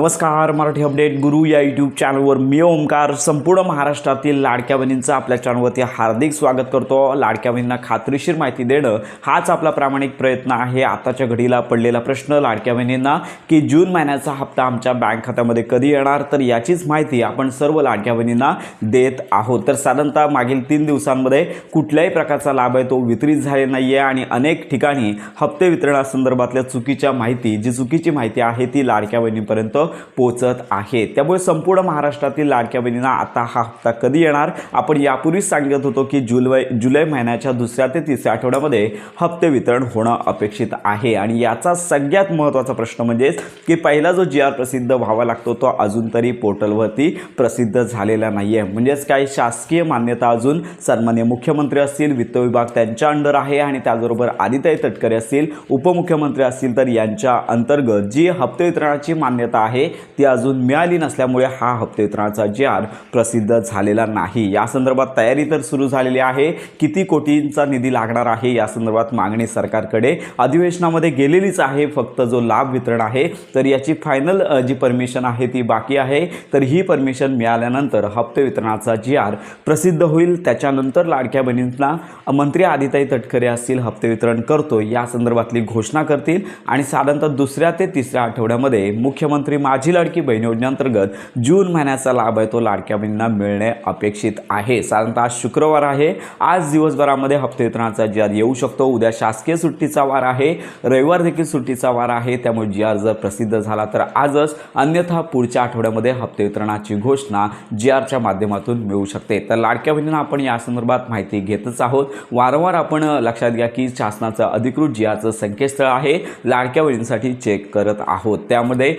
नमस्कार, मराठी अपडेट गुरु या यूट्यूब चॅनलवर मी ओमकार संपूर्ण महाराष्ट्रातील लाडक्या बहिणींचं आपल्या चॅनलवरती हार्दिक स्वागत करतो। लाडक्या बहिणींना खात्रीशीर माहिती देणं हाच आपला प्रामाणिक प्रयत्न आहे। आताच्या घडीला पडलेला प्रश्न लाडक्या बहिणींना की जून महिन्याचा हप्ता आमच्या बँक खात्यामध्ये कधी येणार, तर याचीच माहिती आपण सर्व लाडक्या बहिणींना देत आहोत। तर साधारणतः मागील 3 दिवसांमध्ये कुठल्याही प्रकारचा लाभ आहे तो वितरित झालेला नाही आहे आणि अनेक ठिकाणी हप्ते वितरणासंदर्भातल्या चुकीची माहिती आहे ती लाडक्या बहिणींपर्यंत पोहोचत आहे। त्यामुळे संपूर्ण महाराष्ट्रातील लाडक्या बहिणींना आता हा हप्ता कधी येणार, आपण यापूर्वीच सांगत होतो की जुलै महिन्याच्या दुसऱ्या ते तिसऱ्या आठवड्यामध्ये हप्ते वितरण होणं अपेक्षित आहे। आणि याचा सगळ्यात महत्त्वाचा प्रश्न म्हणजे की पहिला जो GR प्रसिद्ध व्हावा लागतो तो अजून तरी पोर्टलवरती प्रसिद्ध झालेला नाही आहे। म्हणजेच काही शासकीय मान्यता अजून सन्माननीय मुख्यमंत्री असतील, वित्त विभाग त्यांच्या अंडर आहे आणि त्याचबरोबर आदित्य तटकरे असतील, उपमुख्यमंत्री असतील, तर यांच्या अंतर्गत जी हप्ते वितरणाची मान्यता आहे ती अजून मिळाली नसल्यामुळे हा हप्ते वितरणाचा GR प्रसिद्ध झालेला नाही। या संदर्भात तयारी तर सुरू झालेली आहे। किती कोटींचा निधी लागणार आहे या संदर्भात मागणी सरकारकडे अधिवेशनामध्ये गेलेलीच आहे। फक्त जो लाभ वितरण आहे तर याची फायनल जी परमिशन आहे ती बाकी आहे। तर ही परमिशन मिळाल्यानंतर हप्ते वितरणाचा GR प्रसिद्ध होईल। त्याच्यानंतर लाडक्या बहिणींना मंत्री आदित्य तटकरे असतील हप्ते वितरण करतो या संदर्भातली घोषणा करतील आणि साधारणतः दुसऱ्या ते तिसऱ्या आठवड्यामध्ये मुख्यमंत्री माझी लाडकी बहीण योजनेअंतर्गत जून महिन्याचा लाभ आहे तो लाडक्या बहिणींना मिळणे अपेक्षित आहे। साधारणतः आज शुक्रवार आहे, आज दिवसभरामध्ये हप्ते वितरणाचा GR येऊ शकतो। उद्या शासकीय सुट्टीचा वार आहे, रविवार देखील सुट्टीचा वार आहे, त्यामुळे GR जर प्रसिद्ध झाला तर आजच, अन्यथा पुढच्या आठवड्यामध्ये हप्ते वितरणाची घोषणा GRच्या माध्यमातून मिळू शकते। तर लाडक्या बहिणींना आपण या संदर्भात माहिती घेतच आहोत। वारंवार आपण लक्षात घ्या की शासनाचं अधिकृत GRचं संकेतस्थळ आहे, लाडक्या बहिणींसाठी चेक करत आहोत। त्यामध्ये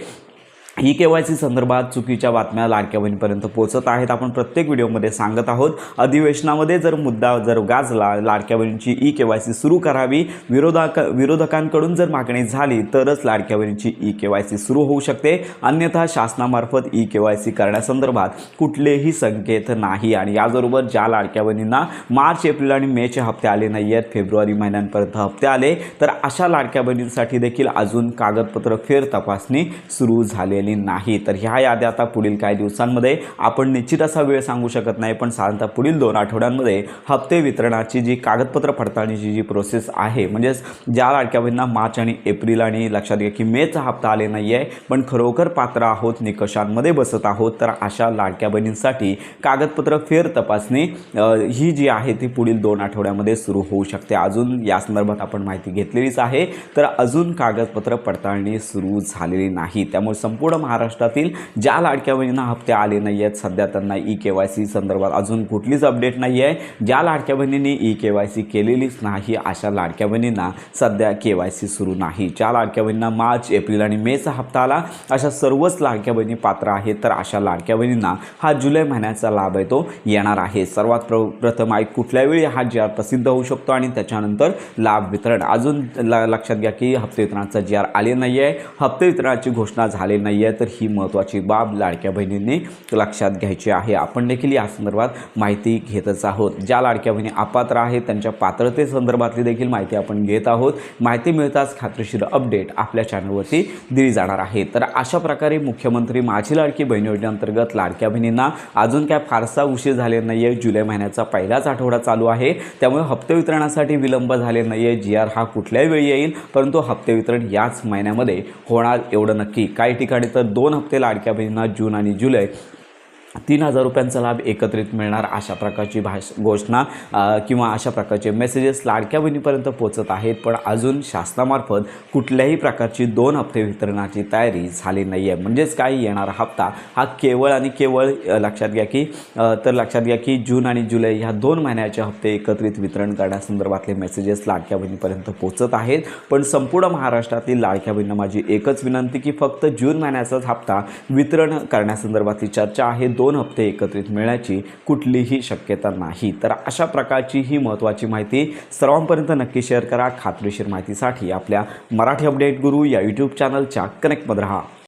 KYC संदर्भात चुकीच्या बातम्या लाडक्या बहिणीपर्यंत पोहोचत आहेत। आपण प्रत्येक व्हिडिओमध्ये सांगत आहोत अधिवेशनामध्ये जर मुद्दा गाजला, लाडक्या बहिणींची KYC सुरू करावी, विरोधकांकडून जर मागणी झाली तरच लाडक्या बहिणींची KYC सुरू होऊ शकते, अन्यथा शासनामार्फत KYC करण्यासंदर्भात कुठलेही संकेत नाही। आणि याबरोबर ज्या लाडक्या बहिणींना मार्च, एप्रिल आणि मेचे हप्ते आले नाही आहेत, फेब्रुवारी महिन्यांपर्यंत हप्ते आले, तर अशा लाडक्या बहिणींसाठी देखील अजून कागदपत्र फेर तपासणी सुरू झालेली नाही। तर ह्या याद्या आता पुढील काही दिवसांमध्ये आपण निश्चित असा वेळ सांगू शकत नाही, पण साधारणतः पुढील 2 आठवड्यांमध्ये हप्ते वितरणाची जी कागदपत्र पडताळणीची जी प्रोसेस आहे, म्हणजेच ज्या लाडक्या बहिणींना मार्च आणि एप्रिल आणि लक्षात घ्या की मेचा हप्ता आले नाही आहे पण खरोखर पात्र आहोत, निकषांमध्ये बसत आहोत, तर अशा लाडक्या बहिणींसाठी कागदपत्र फेर तपासणी ही जी आहे ती पुढील 2 आठवड्यामध्ये सुरू होऊ शकते। अजून या संदर्भात आपण माहिती घेतलेलीच आहे, तर अजून कागदपत्र पडताळणी सुरू झालेली नाही। त्यामुळे संपूर्ण महाराष्ट्रातील ज्या लाडक्या बहिणींना हप्ते आले नाही आहेत, सध्या त्यांना KYC संदर्भात अजून कुठलीच अपडेट नाही आहे। ज्या लाडक्या बहिणींनी KYC केलेलीच नाही अशा लाडक्या बहिणींना सध्या KYC सुरू नाही। ज्या लाडक्या बहिणींना मार्च, एप्रिल आणि मेचा हप्ता आला अशा सर्वच लाडक्या बहिणी पात्र आहेत, तर अशा लाडक्या बहिणींना हा जुलै महिन्याचा लाभ आहे तो येणार आहे। सर्वात प्रथम कुठल्या वेळी हा GR प्रसिद्ध होऊ शकतो आणि त्याच्यानंतर लाभ वितरण अजून लक्षात घ्या की हप्ते वितरणाचा GR आले नाही आहे, हप्ते वितरणाची घोषणा झालेली नाही आहे, तर ही महत्त्वाची बाब लाडक्या बहिणींनी लक्षात घ्यायची आहे। आपण देखील या संदर्भात माहिती घेतच आहोत। ज्या लाडक्या बहिणी अपात्र आहेत त्यांच्या पात्रतेसंदर्भातली देखील माहिती आपण घेत आहोत। माहिती मिळताच खात्रीशीर अपडेट आपल्या चॅनलवरती दिली जाणार आहे। तर अशा प्रकारे मुख्यमंत्री माझी लाडकी बहीण योजनेअंतर्गत लाडक्या बहिणींना अजून काय फारसा उशीर झालेला नाही आहे। जुलै महिन्याचा पहिलाच आठवडा चालू आहे, त्यामुळे हप्ते वितरणासाठी विलंब झाले नाही आहे। GR हा कुठल्याही वेळी येईल, परंतु हप्ते वितरण याच महिन्यामध्ये होणार एवढं नक्की। काही ठिकाणी तर 2 हप्ते लाडक्या बहिणींना जून आणि जुलै 3000 रुपयांचा लाभ एकत्रित मिळणार अशा प्रकारची घोषणा किंवा अशा प्रकारचे मेसेजेस लाडक्या बहिणीपर्यंत पोहोचत आहेत, पण अजून शासनामार्फत कुठल्याही प्रकारची 2 हप्ते वितरणाची तयारी झाली नाही आहे। म्हणजेच काय, येणारा हप्ता हा केवळ आणि केवळ लक्षात घ्या की जून आणि जुलै ह्या 2 महिन्याचे हप्ते एकत्रित वितरण करण्यासंदर्भातले मेसेजेस लाडक्या बहिणीपर्यंत पोहोचत आहेत। पण संपूर्ण महाराष्ट्रातील लाडक्या बहिणींना माझी एकच विनंती की फक्त जून महिन्याचाच हप्ता वितरण करण्यासंदर्भातली चर्चा आहे, 2 हप्ते एकत्रित मिळण्याची कुठलीही शक्यता नाही। तर अशा प्रकारची ही महत्त्वाची माहिती सर्वांपर्यंत नक्की शेअर करा। खात्रीशीर माहितीसाठी आपल्या मराठी अपडेट गुरु या यूट्यूब चॅनलच्या कनेक्टमध्ये राहा।